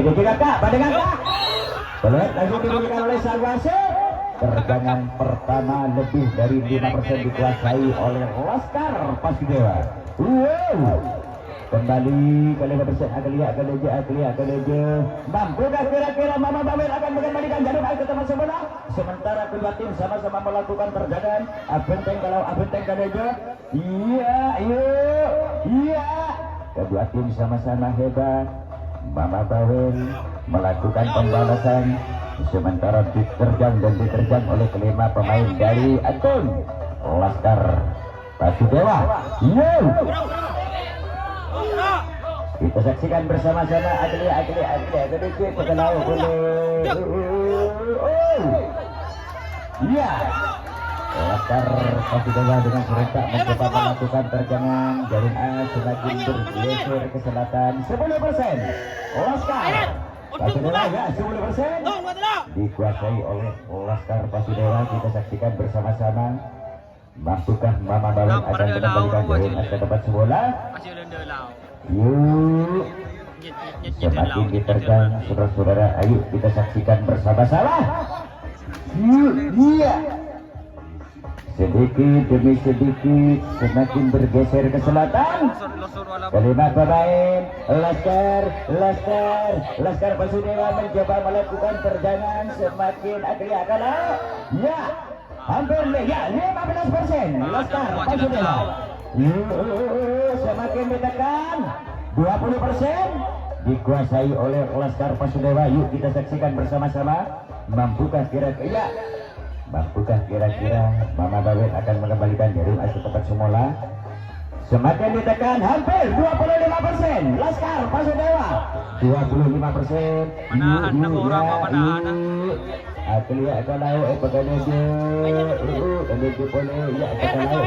Lagi juga kak, pada kakak. Boleh langsung diberikan oleh sang wasit. Terjangan pertama lebih dari 5% dikuasai oleh Laskar Pasidewa. Wow. Kembali ke 5% Aglia. Mampukah kira-kira Mama Bawel akan mengembalikan jarum air ke teman sebelah? Sementara kedua tim sama-sama melakukan terjangan. Abenteng Kalejo. Iya. Kedua tim sama-sama hebat. Mama Bawel melakukan pembalasan. Sementara diterjang oleh kelima pemain dari Atun Laskar Pasidewa. Kita saksikan bersama-sama Aglia Pekelau boleh. Iya. Laskar Pasidewa dengan serentak mencoba melakukan terjangan. Jaring A semakin bergeser ke selatan. 10%. Laskar Pasidewa ya 10% dikuasai oleh Laskar Pasidewa. Kita saksikan bersama-sama. Mampukah Mama Bawel akan mengembalikan jaring ke tempat semula? Yuk, semakin diterjang saudara-saudara. Ayo kita saksikan bersama-sama. Iya. Sedikit demi sedikit semakin bergeser ke selatan. Kelima pemain Laskar Pasidewa mencoba melakukan terjangan. Semakin Aglia kalah. Ya, hampir ya 15%. Laskar Pasidewa. Semakin ditekan 20% dikuasai oleh Laskar Pasidewa. Yuk kita saksikan bersama-sama. Mampukah kira-kira Mama Bawel akan mengembalikan jarum ke tempat semula? Semakin ditekan hampir 25%. Laskar Pasidewa 25%. Aglia kalau Kalejo boleh ya kalau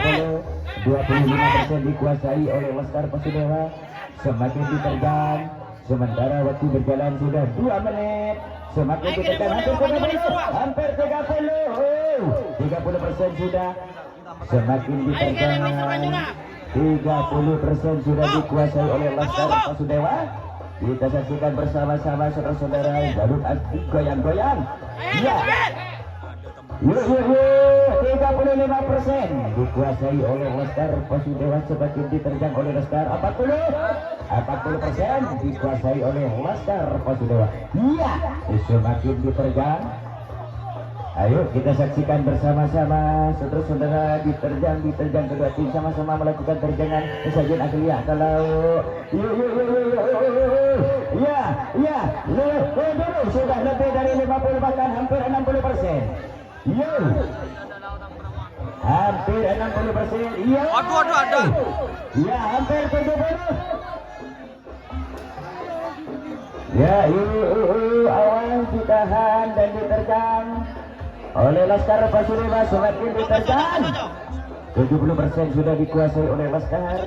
25% dikuasai oleh Laskar Pasidewa. Semakin diterjang. Sementara waktu berjalan sudah 2 menit. Semakin ditekan hampir 30% sudah. Semakin diterjang 30% sudah dikuasai oleh Laskar Pasidewa. Kita saksikan bersama-sama saudara-saudara. Jarum goyang-goyang. Ya. 35% dikuasai oleh Laskar Pasidewa. Semakin diterjang oleh Laskar 40% dikuasai oleh Laskar Pasidewa. Iya, semakin diterjang. Ayo kita saksikan bersama-sama saudara-saudara. Diterjang kedua tim sama-sama melakukan terjangan. Kesajian Aglia kalau ya sudah lebih dari 50 bahkan hampir 60%. Hampir 60%. Ada. Ya, hampir 70. Ya, awas ditahan dan diterjang oleh Laskar Pasidewa. Semakin diterjang 70% sudah dikuasai oleh Laskar.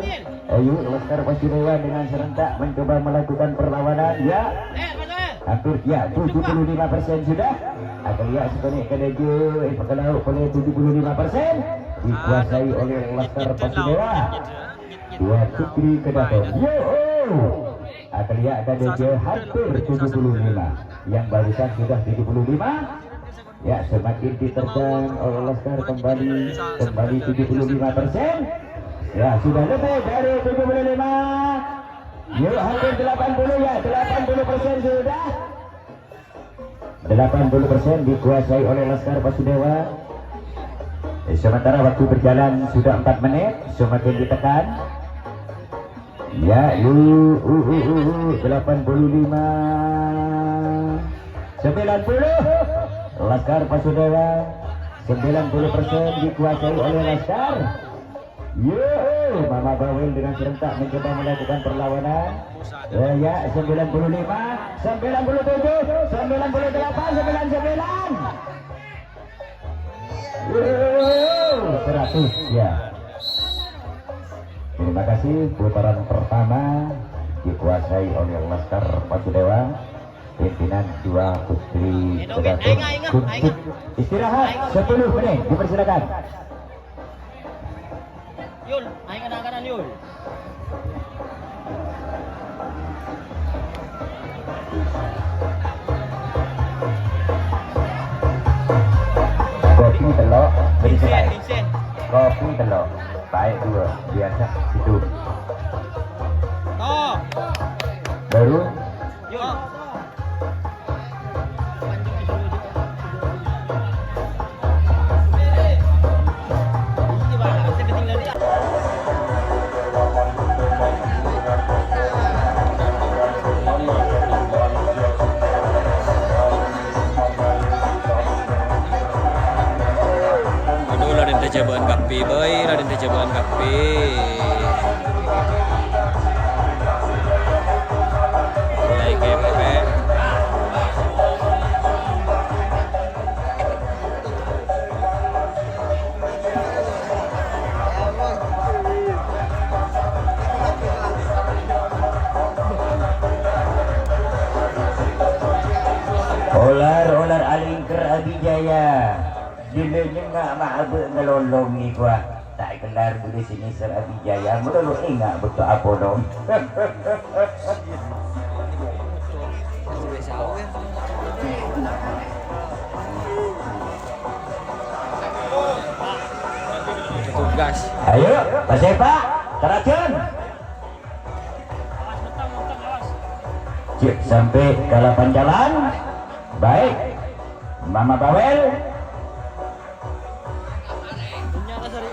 Ayo Laskar Pasidewa dengan serentak mencoba melakukan perlawanan. Ya, hampir ya 75% sudah. Aglia sekolah Kalejo Pekelau oleh 75% dikuasai oleh Laskar Pasidewa. Dua Fikri Kedaton. Aglia Kalejo hampir 75. Yang barusan sudah 75. Ya, semakin diterjang oleh Laskar kembali 75%. Ya, sudah lebih dari 75. Yuk, hampir 80 ya, 80% sudah. 80% dikuasai oleh Laskar Pasidewa. Sementara waktu berjalan sudah 4 menit. Semakin ditekan. Ya, 85 90. Laskar Pasidewa 90% dikuasai oleh Laskar. Mama Bawel dengan serentak mencoba melakukan perlawanan. Ya, 95 97 98 99 100 ya. Terima kasih. Putaran pertama dikuasai oleh Laskar Pasidewa. Pimpinan 2 Putri Kedaton untuk istirahat 10 menit. Dipersilakan. Yul, ayo kadang-kadang Yul. kopi telur baik 2 biasa itu Oh. baru Yul. Aduh, Raden teh cobaan kapi, boy. Raden teh cobaan kapi. Mulai kepe. Olar alingker Abijaya dilenya nggak maabe ngelolongi gua tak kelar di sini ser Abijaya melulu ingat betul apa dong. Tugas. Ayo Pak Sepa teracun cik sampai ke 8 jalan baik Mama Bawel Punya dasar.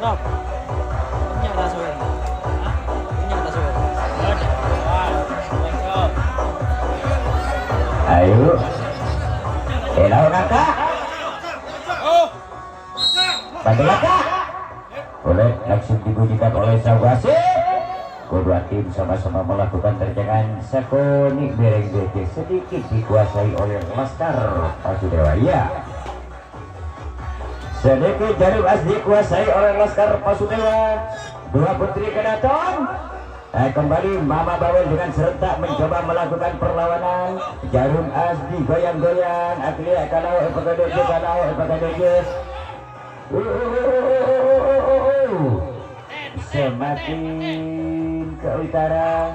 Rob. Punya dasar. Punya dasar. ayo hello kakak bantu kakak boleh langsung dibunyikan oleh Sawasi. Kedua tim sama-sama melakukan terjangan Sakoni Bereng BT sedikit dikuasai oleh Laskar Pasudewa. Ya, sedikit Jarum As dikuasai oleh Laskar Pasudewa. 2 putri Kedaton. Kembali Mama Bawel dengan serentak mencoba melakukan perlawanan. Jarum As digoyang-goyang. Akhirnya kalau epagadege kalau epagadege. Semakin ke utara,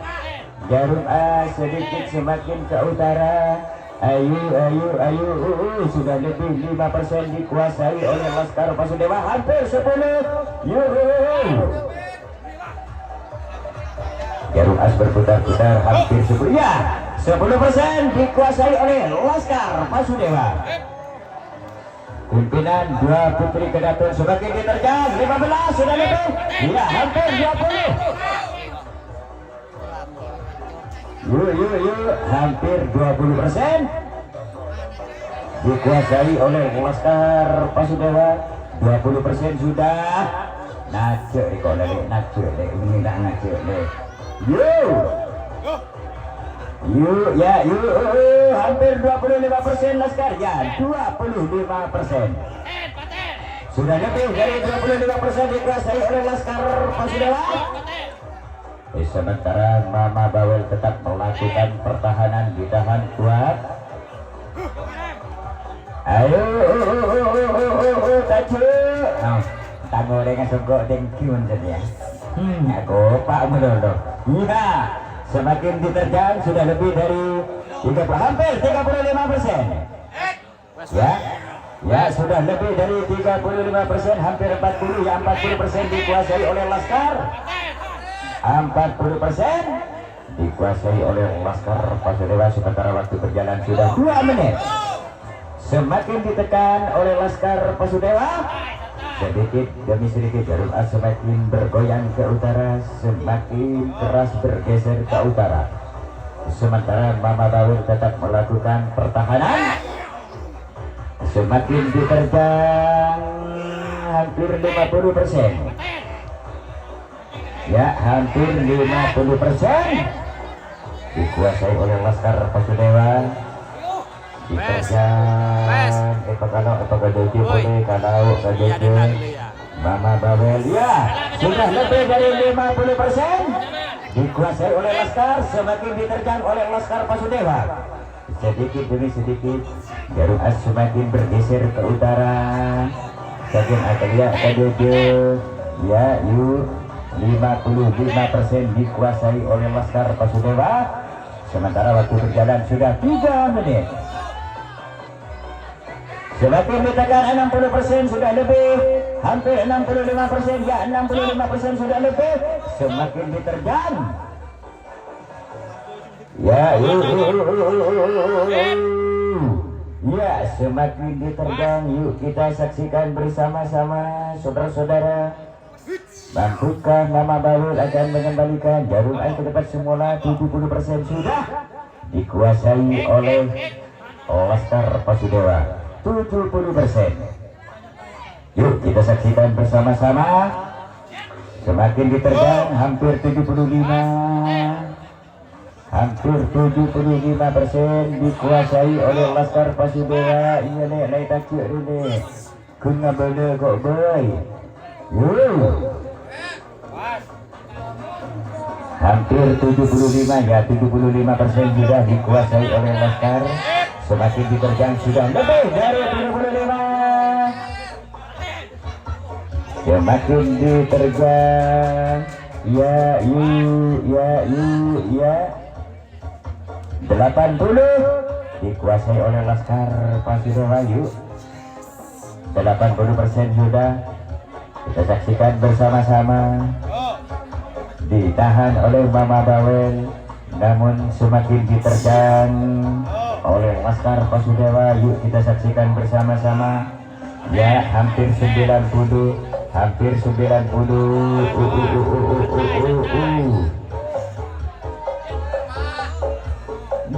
Jarum As sedikit semakin ke utara. Ayo, sudah lebih 5% dikuasai oleh Laskar Pasudewa, hampir 10. Jarum As berputar-putar hampir 10. Ya, 10% dikuasai oleh Laskar Pasudewa. Pimpinan 2 putri Kedaton semakin diterjang. 15 sudah lebih. Ya, hampir 20. Yuk, hampir 20% dikuasai oleh Laskar Pasudewa. 20% sudah. Nace kok lagi nace deh, ini tak nace deh. Yuk, hampir 25% Laskar, ya 25%. Sudah lebih dari 25% dikuasai oleh Laskar Pasudewa. Sementara Mama Bawel tetap melakukan pertahanan, ditahan kuat. Ayo, tacu. Tango dengan sogok dengkiun saja. Aku Pak Melolo. Iya. Semakin diterjang sudah lebih dari 30, hampir 35%. Ya sudah lebih dari 35%, hampir 40. Ya 40% dikuasai oleh Laskar. 40% dikuasai oleh Laskar Pasudewa. Sementara waktu berjalan sudah 2 menit. Semakin ditekan oleh Laskar Pasudewa. Sedikit demi sedikit Jarum As semakin bergoyang ke utara, semakin keras bergeser ke utara. Sementara Mama Bawel tetap melakukan pertahanan. Semakin diterjang hampir 50%. Ya, hampir 50% dikuasai oleh Laskar Pasudewa. Diterjang apakah dojo boleh kalau dojo Mama Bawel. Ya, sudah lebih dari 50% dikuasai oleh Laskar. Semakin diterjang oleh Laskar Pasudewa. Sedikit demi sedikit Jarum As semakin bergeser ke utara. Saking Atalia dojo. Ya, yuk 55% dikuasai oleh Laskar Pasudewa. Sementara waktu berjalan sudah 3 menit. Semakin ditekan 60% sudah lebih, hampir 65%, ya 65% sudah lebih. Semakin diterjang. Ya, ya, semakin diterjang. Yuk kita saksikan bersama-sama, saudara-saudara. Mampukah Mama Bawel akan mengembalikan jarum air ke tempat semula? 70% sudah dikuasai oleh Laskar Pasudewa. 70%. Yuk kita saksikan bersama-sama. Semakin diterjang, hampir 75, hampir 75% dikuasai oleh Laskar Pasudewa. Iya nek, naik takut ini. Kuna bela kok boy. Yuk. Hampir 75, ya 75% sudah dikuasai oleh Laskar. Semakin diterjang sudah lebih dari 75. Semakin diterjang, ya 80 dikuasai oleh Laskar Pasudewa. Yuk 80% sudah kita saksikan bersama-sama. Ditahan oleh Mama Bawel, namun semakin diterjang oleh Laskar Pasudewa. Yuk kita saksikan bersama-sama. Ya hampir 90, hampir 90.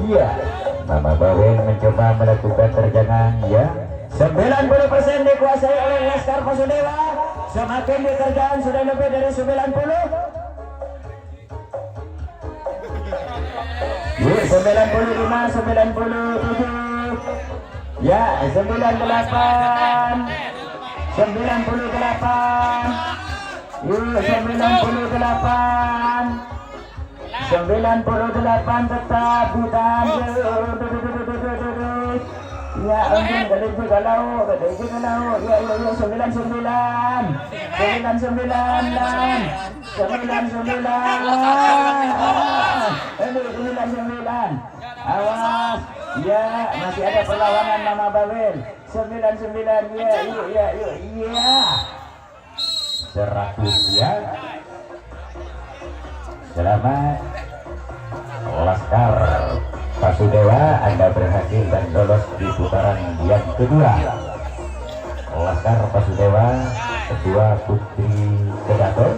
Iya, Mama Bawel mencoba melakukan terjangan. Ya 90% dikuasai oleh Laskar Pasudewa. Semakin diterjang sudah lebih dari 90. Yuk 95, 97. Ya 98, 98. Yuk 98, 98 tetap ditahan. Ya ampun, gede juga lau. Ya 99, 99. Awas, ya masih ada perlawanan Mama Bawel. 99, ya. 100 ya. Selamat Laskar Pasudewa, Anda berhasil dan lolos di putaran yang kedua. Laskar Pasudewa, kedua Putri Kedaton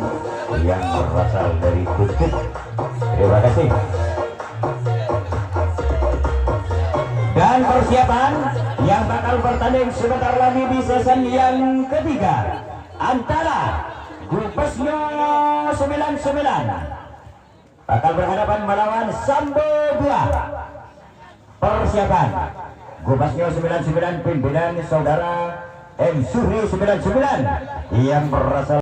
yang berasal dari Kucing. Terima kasih. Dan persiapan yang bakal bertanding sebentar lagi di season yang ketiga antara Gupesnya 99 bakal berhadapan melawan Sambo 2. Persiapan Gupesnya 99 pimpinan saudara M. Suhri 99 yang berasal